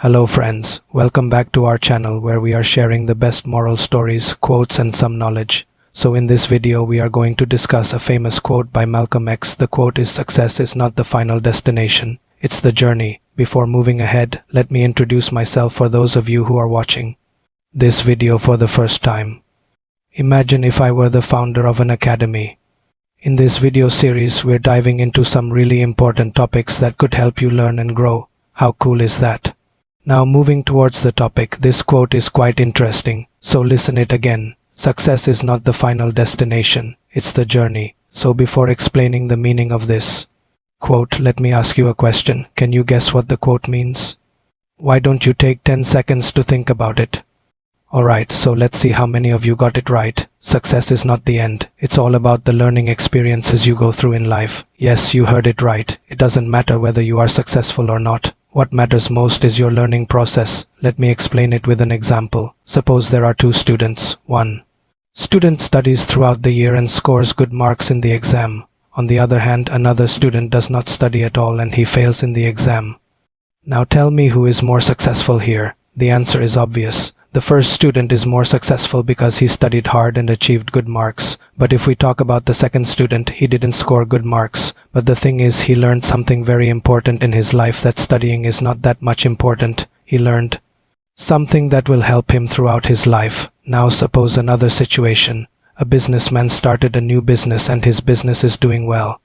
Hello friends, welcome back to our channel where we are sharing the best moral stories, quotes and some knowledge. So in this video we are going to discuss a famous quote by Malcolm X. The quote is, "Success is not the final destination, it's the journey." Before moving ahead, let me introduce myself for those of you who are watching this video for the first time. Imagine if I were the founder of an academy. In this video series we're diving into some really important topics that could help you learn and grow. How cool is that? Now moving towards the topic, this quote is quite interesting, so listen it again. Success is not the final destination, it's the journey. So before explaining the meaning of this quote, let me ask you a question. Can you guess what the quote means? Why don't you take 10 seconds to think about it? Alright, so let's see how many of you got it right. Success is not the end. It's all about the learning experiences you go through in life. Yes, you heard it right. It doesn't matter whether you are successful or not. What matters most is your learning process. Let me explain it with an example. Suppose there are two students. One student studies throughout the year and scores good marks in the exam. On the other hand, another student does not study at all and he fails in the exam. Now tell me who is more successful here. The answer is obvious. The first student is more successful because he studied hard and achieved good marks. But if we talk about the second student, he didn't score good marks. But the thing is, he learned something very important in his life, that studying is not that much important. He learned something that will help him throughout his life. Now suppose another situation. A businessman started a new business and his business is doing well.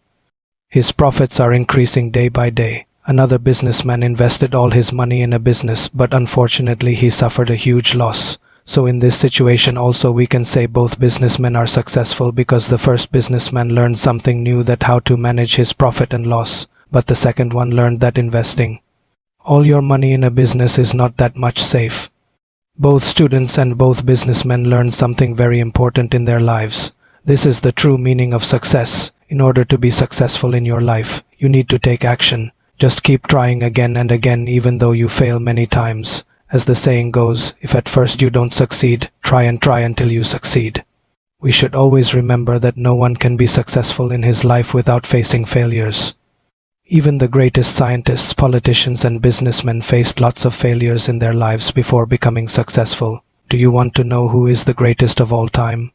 His profits are increasing day by day. Another businessman invested all his money in a business, but unfortunately he suffered a huge loss. So in this situation also we can say both businessmen are successful because the first businessman learned something new, that how to manage his profit and loss, but the second one learned that investing all your money in a business is not that much safe. Both students and both businessmen learned something very important in their lives. This is the true meaning of success. In order to be successful in your life, you need to take action. Just keep trying again and again even though you fail many times. As the saying goes, if at first you don't succeed, try until you succeed. We should always remember that no one can be successful in his life without facing failures. Even the greatest scientists, politicians and businessmen faced lots of failures in their lives before becoming successful. Do you want to know who is the greatest of all time?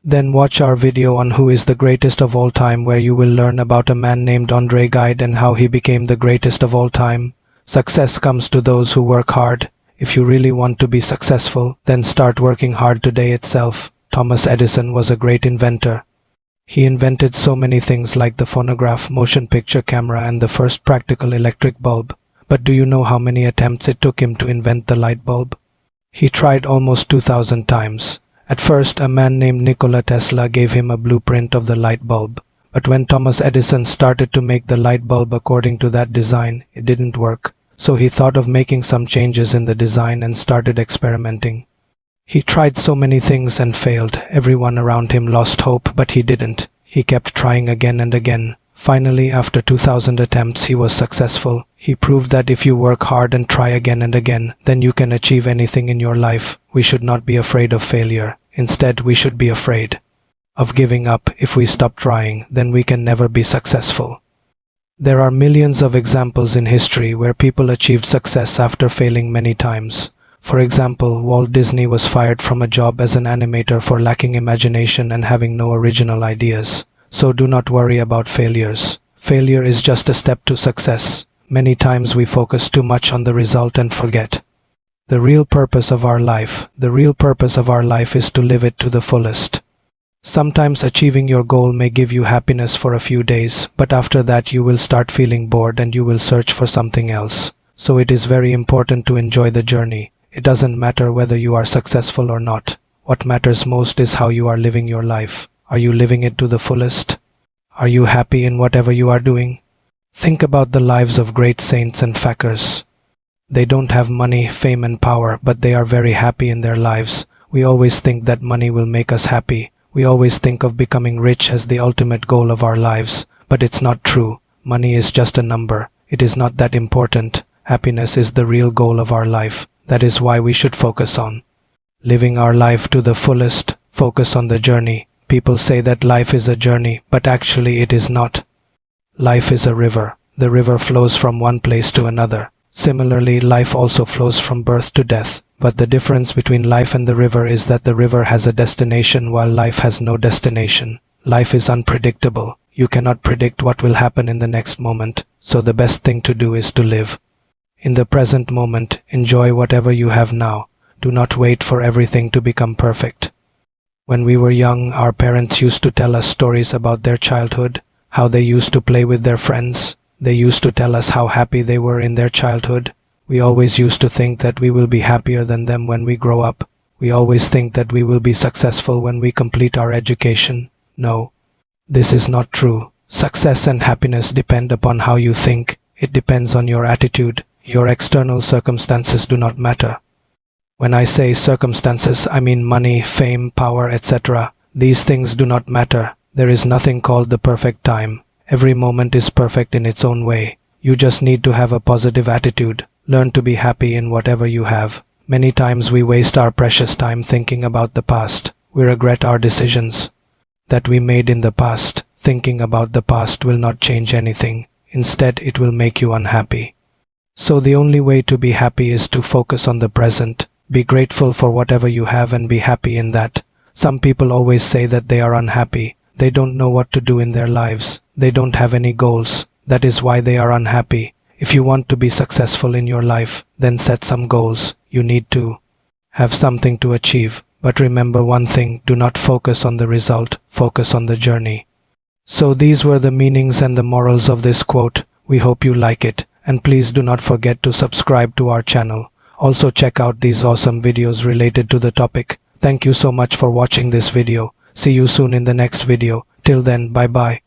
Then watch our video on who is the greatest of all time, where you will learn about a man named Andre Gide and how he became the greatest of all time. Success comes to those who work hard. If you really want to be successful, then start working hard today itself. Thomas Edison was a great inventor. He invented so many things like the phonograph, motion picture camera and the first practical electric bulb. But do you know how many attempts it took him to invent the light bulb? He tried almost 2,000 times. At first, a man named Nikola Tesla gave him a blueprint of the light bulb. But when Thomas Edison started to make the light bulb according to that design, it didn't work. So he thought of making some changes in the design and started experimenting. He tried so many things and failed. Everyone around him lost hope, but he didn't. He kept trying again and again. Finally, after 2,000 attempts, he was successful. He proved that if you work hard and try again and again, then you can achieve anything in your life. We should not be afraid of failure. Instead, we should be afraid of giving up. If we stop trying, then we can never be successful. There are millions of examples in history where people achieved success after failing many times. For example, Walt Disney was fired from a job as an animator for lacking imagination and having no original ideas. So do not worry about failures. Failure is just a step to success. Many times we focus too much on the result and forget the real purpose of our life. The real purpose of our life is to live it to the fullest. Sometimes achieving your goal may give you happiness for a few days, but after that you will start feeling bored and you will search for something else. So it is very important to enjoy the journey. It doesn't matter whether you are successful or not. What matters most is how you are living your life. Are you living it to the fullest? Are you happy in whatever you are doing? Think about the lives of great saints and fakirs. They don't have money, fame and power, but they are very happy in their lives. We always think that money will make us happy. We always think of becoming rich as the ultimate goal of our lives. But it's not true. Money is just a number. It is not that important. Happiness is the real goal of our life. That is why we should focus on living our life to the fullest. Focus on the journey. People say that life is a journey, but actually it is not. Life is a river. The river flows from one place to another. Similarly, life also flows from birth to death. But the difference between life and the river is that the river has a destination while life has no destination. Life is unpredictable. You cannot predict what will happen in the next moment, so the best thing to do is to live. In the present moment, enjoy whatever you have now. Do not wait for everything to become perfect. When we were young, our parents used to tell us stories about their childhood, how they used to play with their friends. They used to tell us how happy they were in their childhood. We always used to think that we will be happier than them when we grow up. We always think that we will be successful when we complete our education. No, this is not true. Success and happiness depend upon how you think. It depends on your attitude. Your external circumstances do not matter. When I say circumstances, I mean money, fame, power, etc. These things do not matter. There is nothing called the perfect time. Every moment is perfect in its own way. You just need to have a positive attitude. Learn to be happy in whatever you have. Many times we waste our precious time thinking about the past. We regret our decisions that we made in the past. Thinking about the past will not change anything. Instead, it will make you unhappy. So the only way to be happy is to focus on the present. Be grateful for whatever you have and be happy in that. Some people always say that they are unhappy. They don't know what to do in their lives. They don't have any goals. That is why they are unhappy. If you want to be successful in your life, then set some goals. You need to have something to achieve. But remember one thing, do not focus on the result, focus on the journey. So these were the meanings and the morals of this quote. We hope you like it, and please do not forget to subscribe to our channel. Also check out these awesome videos related to the topic. Thank you so much for watching this video. See you soon in the next video. Till then, bye bye.